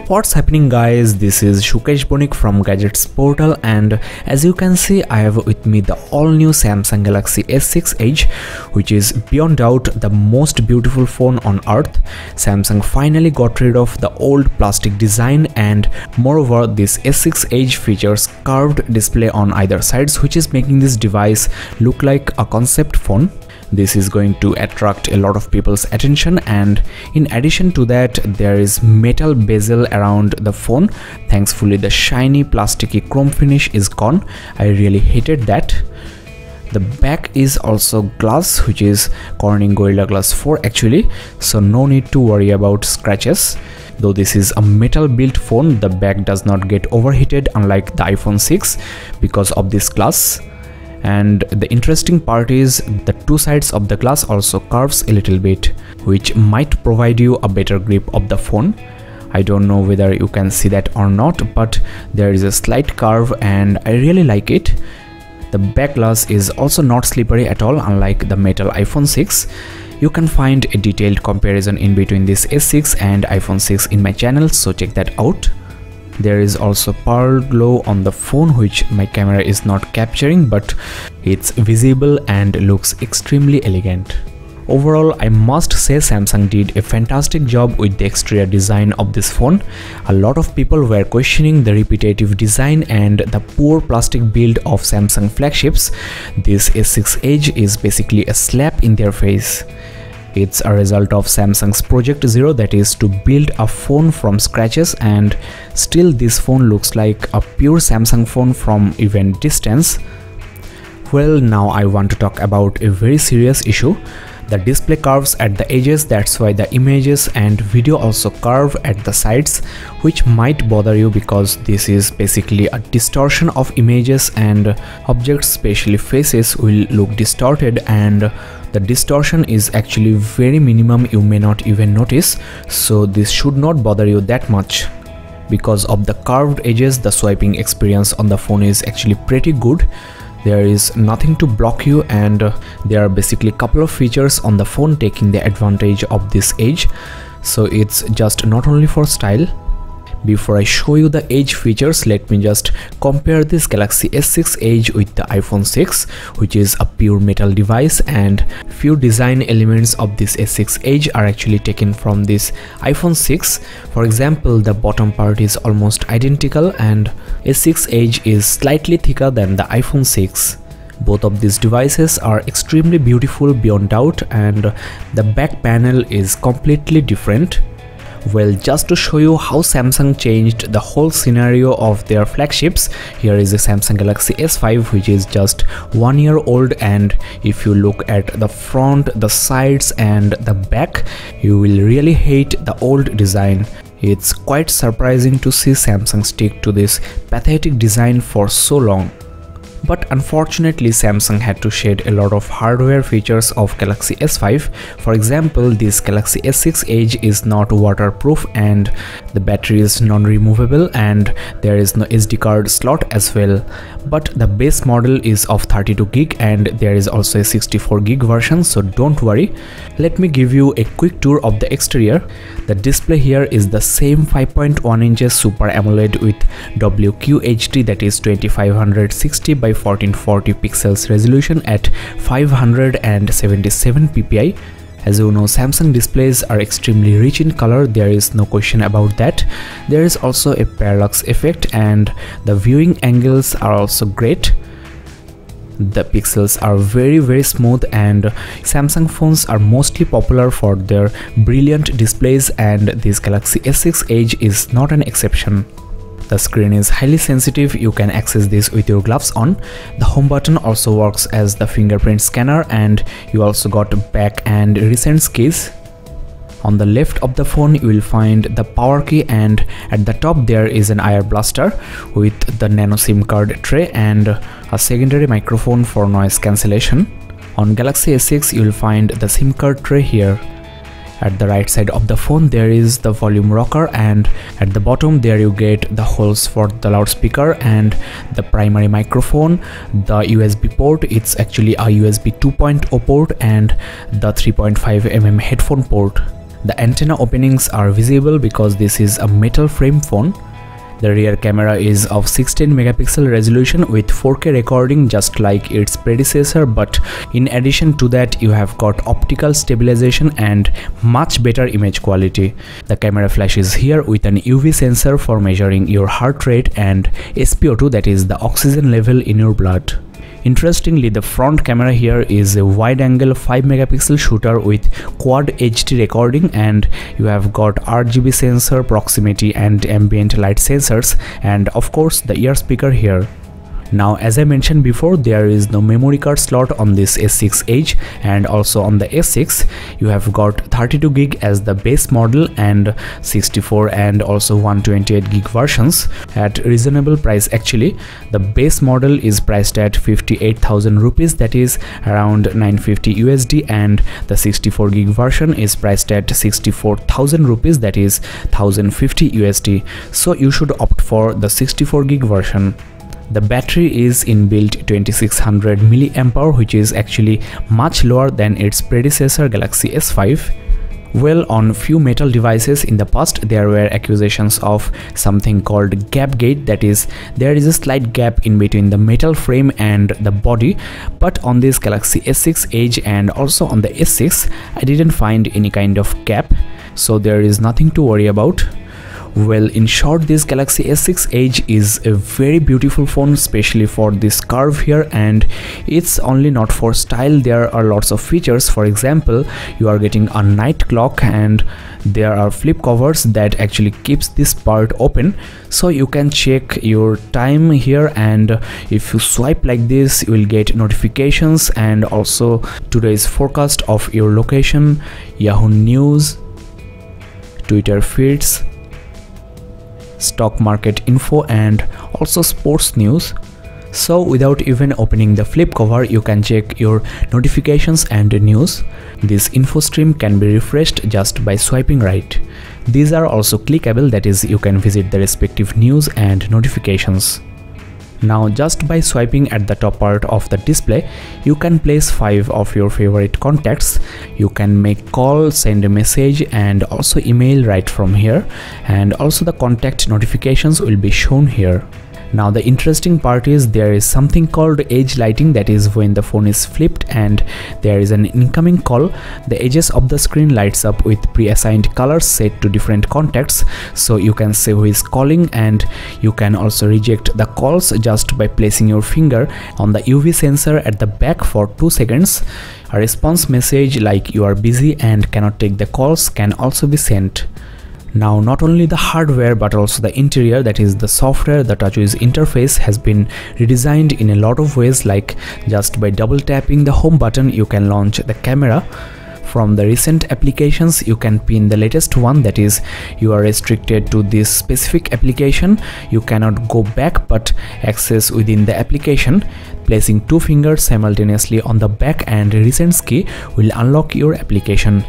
What's happening guys, this is Shukesh Bonik from Gadgets Portal, and as you can see I have with me the all new Samsung Galaxy S6 Edge, which is beyond doubt the most beautiful phone on earth. Samsung finally got rid of the old plastic design, and moreover this S6 Edge features curved display on either sides, which is making this device look like a concept phone. This is going to attract a lot of people's attention, and in addition to that there is metal bezel around the phone. Thankfully the shiny plasticky chrome finish is gone. I really hated that. The back is also glass, which is Corning Gorilla Glass 4 actually, so no need to worry about scratches. Though this is a metal built phone, the back does not get overheated unlike the iPhone 6 because of this glass. And the interesting part is the two sides of the glass also curves a little bit, which might provide you a better grip of the phone. I don't know whether you can see that or not, but there is a slight curve and I really like it. The back glass is also not slippery at all, unlike the metal iPhone 6. You can find a detailed comparison in between this S6 and iPhone 6 in my channel, so check that out. There is also pearl glow on the phone, which my camera is not capturing, but it's visible and looks extremely elegant. Overall, I must say Samsung did a fantastic job with the exterior design of this phone. A lot of people were questioning the repetitive design and the poor plastic build of Samsung flagships. This S6 Edge is basically a slap in their face. It's a result of Samsung's Project Zero, that is to build a phone from scratches, and still this phone looks like a pure Samsung phone from even distance. Well, now I want to talk about a very serious issue. The display curves at the edges, that's why the images and video also curve at the sides, which might bother you because this is basically a distortion of images, and objects, especially faces, will look distorted, and the distortion is actually very minimum, you may not even notice, so this should not bother you that much. Because of the curved edges, the swiping experience on the phone is actually pretty good. There is nothing to block you, and there are basically a couple of features on the phone taking the advantage of this edge, so it's just not only for style. Before I show you the Edge features, let me just compare this Galaxy S6 Edge with the iPhone 6, which is a pure metal device, and few design elements of this S6 Edge are actually taken from this iPhone 6. For example, the bottom part is almost identical, and S6 Edge is slightly thicker than the iPhone 6. Both of these devices are extremely beautiful beyond doubt, and the back panel is completely different. Well, just to show you how Samsung changed the whole scenario of their flagships, here is the Samsung Galaxy S5, which is just 1 year old, and if you look at the front, the sides and the back, you will really hate the old design. It's quite surprising to see Samsung stick to this pathetic design for so long. But unfortunately Samsung had to shed a lot of hardware features of Galaxy S5. For example, this Galaxy S6 Edge is not waterproof, and the battery is non-removable, and there is no SD card slot as well. But the base model is of 32GB, and there is also a 64GB version, so don't worry. Let me give you a quick tour of the exterior. The display here is the same 5.1 inches Super AMOLED with WQHD, that is 2560 by 1440 pixels resolution at 577 ppi. As you know, Samsung displays are extremely rich in color, there is no question about that. There is also a parallax effect, and the viewing angles are also great. The pixels are very smooth, and Samsung phones are mostly popular for their brilliant displays, and this Galaxy S6 Edge is not an exception. The screen is highly sensitive, you can access this with your gloves on. The home button also works as the fingerprint scanner, and you also got back and recent keys. On the left of the phone you will find the power key, and at the top there is an IR blaster with the nano SIM card tray and a secondary microphone for noise cancellation. On Galaxy S6 you will find the SIM card tray here. At the right side of the phone there is the volume rocker, and at the bottom there you get the holes for the loudspeaker and the primary microphone, the USB port, it's actually a USB 2.0 port, and the 3.5mm headphone port. The antenna openings are visible because this is a metal frame phone. The rear camera is of 16 megapixel resolution with 4K recording just like its predecessor, but in addition to that you have got optical stabilization and much better image quality. The camera flash is here with an UV sensor for measuring your heart rate and SpO2, that is the oxygen level in your blood. Interestingly, the front camera here is a wide-angle 5 megapixel shooter with quad HD recording, and you have got RGB sensor, proximity and ambient light sensors, and of course the ear speaker here. Now, as I mentioned before, there is no memory card slot on this S6 Edge, and also on the S6 you have got 32 gig as the base model and 64 and also 128 gig versions at reasonable price. Actually, the base model is priced at 58,000 rupees, that is around 950 USD, and the 64 gig version is priced at 64,000 rupees, that is 1050 USD. So you should opt for the 64 gig version. The battery is inbuilt 2600 mAh, which is actually much lower than its predecessor Galaxy S5. Well, on few metal devices in the past there were accusations of something called gap gate, that is there is a slight gap in between the metal frame and the body, but on this Galaxy S6 Edge and also on the S6 I didn't find any kind of gap, so there is nothing to worry about. Well, in short, this Galaxy S6 Edge is a very beautiful phone, especially for this curve here, and it's only not for style. There are lots of features. For example, you are getting a night clock, and there are flip covers that actually keeps this part open, so you can check your time here, and if you swipe like this you will get notifications and also today's forecast of your location, Yahoo News, Twitter feeds, stock market info and also sports news. So without even opening the flip cover you can check your notifications and news. This info stream can be refreshed just by swiping right. These are also clickable, that is you can visit the respective news and notifications. Now, just by swiping at the top part of the display, you can place 5 of your favorite contacts. You can make call, send a message and also email right from here, and also the contact notifications will be shown here. Now the interesting part is there is something called edge lighting, that is when the phone is flipped and there is an incoming call, the edges of the screen lights up with pre-assigned colors set to different contacts, so you can say who is calling, and you can also reject the calls just by placing your finger on the UV sensor at the back for 2 seconds. A response message like you are busy and cannot take the calls can also be sent. Now, not only the hardware but also the interior, that is the software, the TouchWiz interface has been redesigned in a lot of ways, like just by double tapping the home button you can launch the camera. From the recent applications you can pin the latest one, that is you are restricted to this specific application, you cannot go back but access within the application. Placing 2 fingers simultaneously on the back and recents key will unlock your application.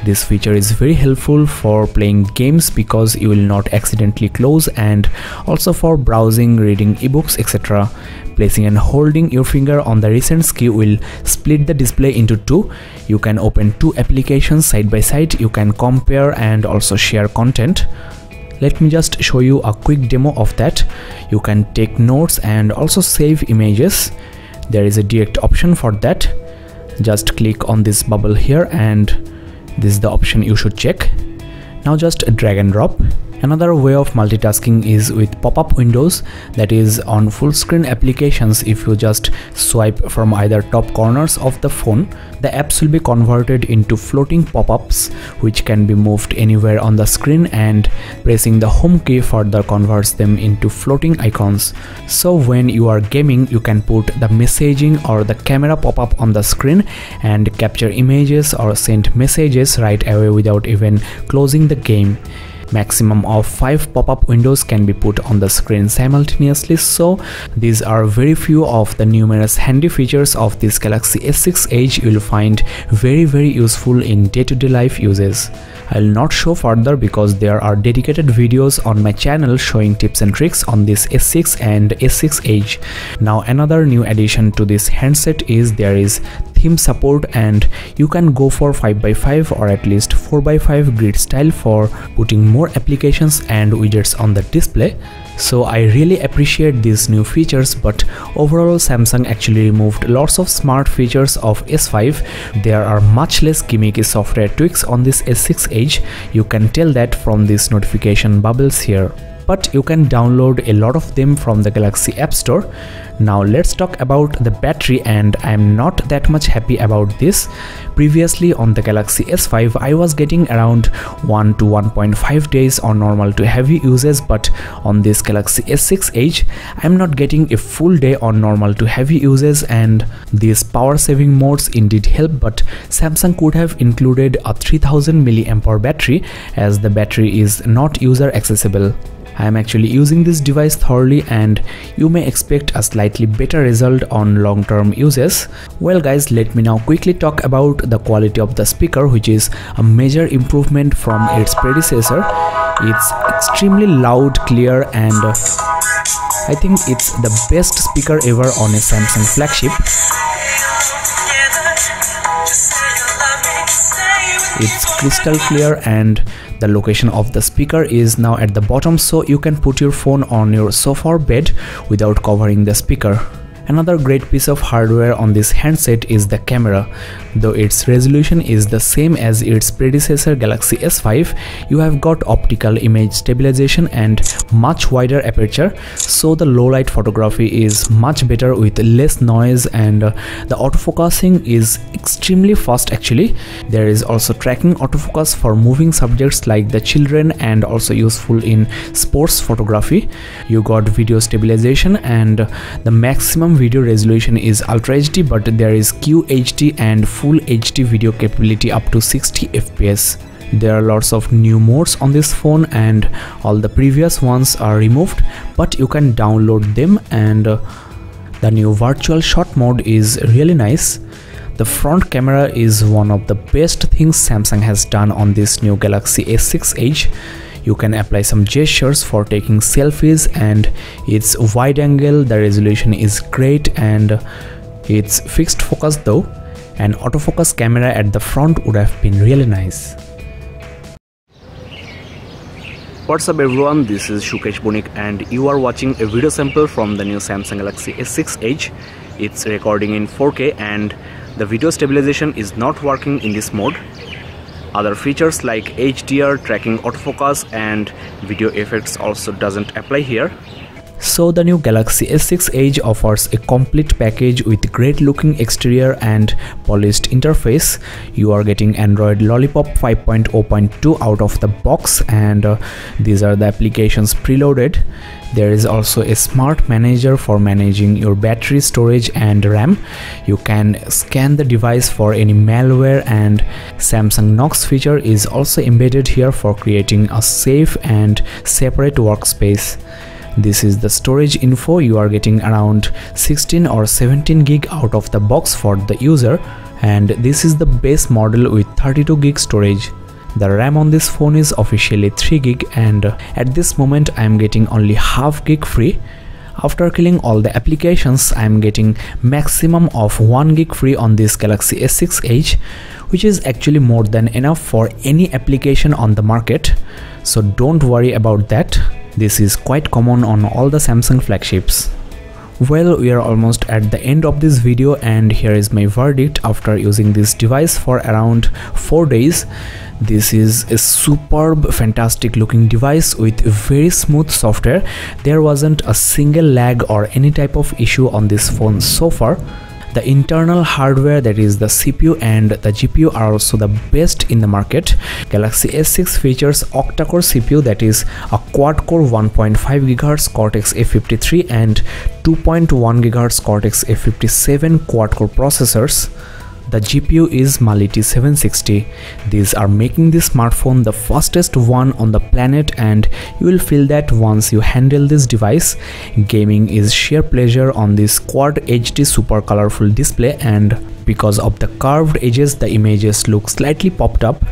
This feature is very helpful for playing games because you will not accidentally close, and also for browsing, reading ebooks, etc. Placing and holding your finger on the recents key will split the display into 2. You can open 2 applications side by side, you can compare and also share content. Let me just show you a quick demo of that. You can take notes and also save images. There is a direct option for that. Just click on this bubble here and this is the option you should check. Now just drag and drop. Another way of multitasking is with pop-up windows, that is on full screen applications. If you just swipe from either top corners of the phone, the apps will be converted into floating pop-ups which can be moved anywhere on the screen, and pressing the home key further converts them into floating icons. So when you are gaming you can put the messaging or the camera pop-up on the screen and capture images or send messages right away without even closing the game. Maximum of 5 pop-up windows can be put on the screen simultaneously, so these are very few of the numerous handy features of this Galaxy S6 Edge you will find very useful in day-to-day life uses. I will not show further because there are dedicated videos on my channel showing tips and tricks on this S6 and S6 Edge. Now another new addition to this handset is there is theme support, and you can go for 5x5 or at least 4x5 grid style for putting more applications and widgets on the display. So I really appreciate these new features, but overall Samsung actually removed lots of smart features of S5. There are much less gimmicky software tweaks on this S6 Edge. You can tell that from these notification bubbles here. But you can download a lot of them from the Galaxy App Store. Now let's talk about the battery, and I'm not that much happy about this. Previously on the Galaxy S5 I was getting around 1 to 1.5 days on normal to heavy uses, but on this Galaxy S6 Edge I'm not getting a full day on normal to heavy uses, and these power saving modes indeed help, but Samsung could have included a 3000 mAh battery, as the battery is not user accessible. I am actually using this device thoroughly, and you may expect a slightly better result on long-term uses. Well guys, let me now quickly talk about the quality of the speaker, which is a major improvement from its predecessor. It's extremely loud, clear, and I think it's the best speaker ever on a Samsung flagship. It's crystal clear, and the location of the speaker is now at the bottom, so you can put your phone on your sofa or bed without covering the speaker. Another great piece of hardware on this handset is the camera. Though its resolution is the same as its predecessor Galaxy S5, you have got optical image stabilization and much wider aperture, so the low light photography is much better with less noise, and the autofocusing is extremely fast actually. There is also tracking autofocus for moving subjects like the children, and also useful in sports photography. You got video stabilization, and the maximum video resolution is Ultra HD, but there is QHD and Full HD video capability up to 60 FPS. There are lots of new modes on this phone, and all the previous ones are removed, but you can download them, and the new virtual shot mode is really nice. The front camera is one of the best things Samsung has done on this new Galaxy S6 Edge. You can apply some gestures for taking selfies, and it's wide angle, the resolution is great, and it's fixed focus though. An autofocus camera at the front would have been really nice. What's up everyone, this is Shukesh Bonik, and you are watching a video sample from the new Samsung Galaxy S6 Edge. It's recording in 4K, and the video stabilization is not working in this mode. Other features like HDR, tracking autofocus, and video effects also doesn't apply here. So the new Galaxy S6 Edge offers a complete package with great looking exterior and polished interface. You are getting Android Lollipop 5.0.2 out of the box, and these are the applications preloaded. There is also a smart manager for managing your battery, storage, and RAM. You can scan the device for any malware, and Samsung Knox feature is also embedded here for creating a safe and separate workspace. This is the storage info. You are getting around 16 or 17 gig out of the box for the user, and this is the base model with 32 gig storage. The RAM on this phone is officially 3 gig, and at this moment I am getting only half gig free. After killing all the applications, I am getting maximum of 1 gig free on this Galaxy S6 Edge, which is actually more than enough for any application on the market. So don't worry about that. This is quite common on all the Samsung flagships. Well, we are almost at the end of this video, and here is my verdict after using this device for around 4 days. This is a superb, fantastic looking device with very smooth software. There wasn't a single lag or any type of issue on this phone so far. The internal hardware, that is the CPU and the GPU, are also the best in the market. Galaxy S6 features octa-core CPU, that is a quad-core 1.5 GHz Cortex-A53 and 2.1 GHz Cortex-A57 quad-core processors. The GPU is Mali T760. These are making this smartphone the fastest one on the planet, and you will feel that once you handle this device. Gaming is sheer pleasure on this Quad HD super colorful display, and because of the curved edges, the images look slightly popped up.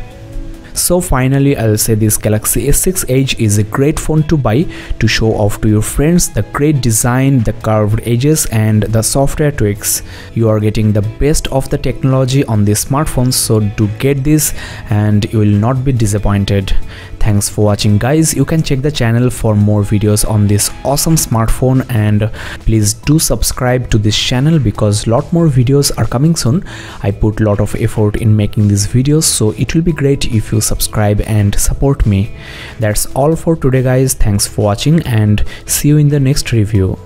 So finally, I'll say this Galaxy S6 Edge is a great phone to buy to show off to your friends the great design, the curved edges and the software tweaks. You are getting the best of the technology on this smartphone, so do get this and you will not be disappointed. Thanks for watching guys. You can check the channel for more videos on this awesome smartphone, and please do subscribe to this channel because lot more videos are coming soon. I put lot of effort in making these videos, so it will be great if you subscribe and support me. That's all for today guys. Thanks for watching and see you in the next review.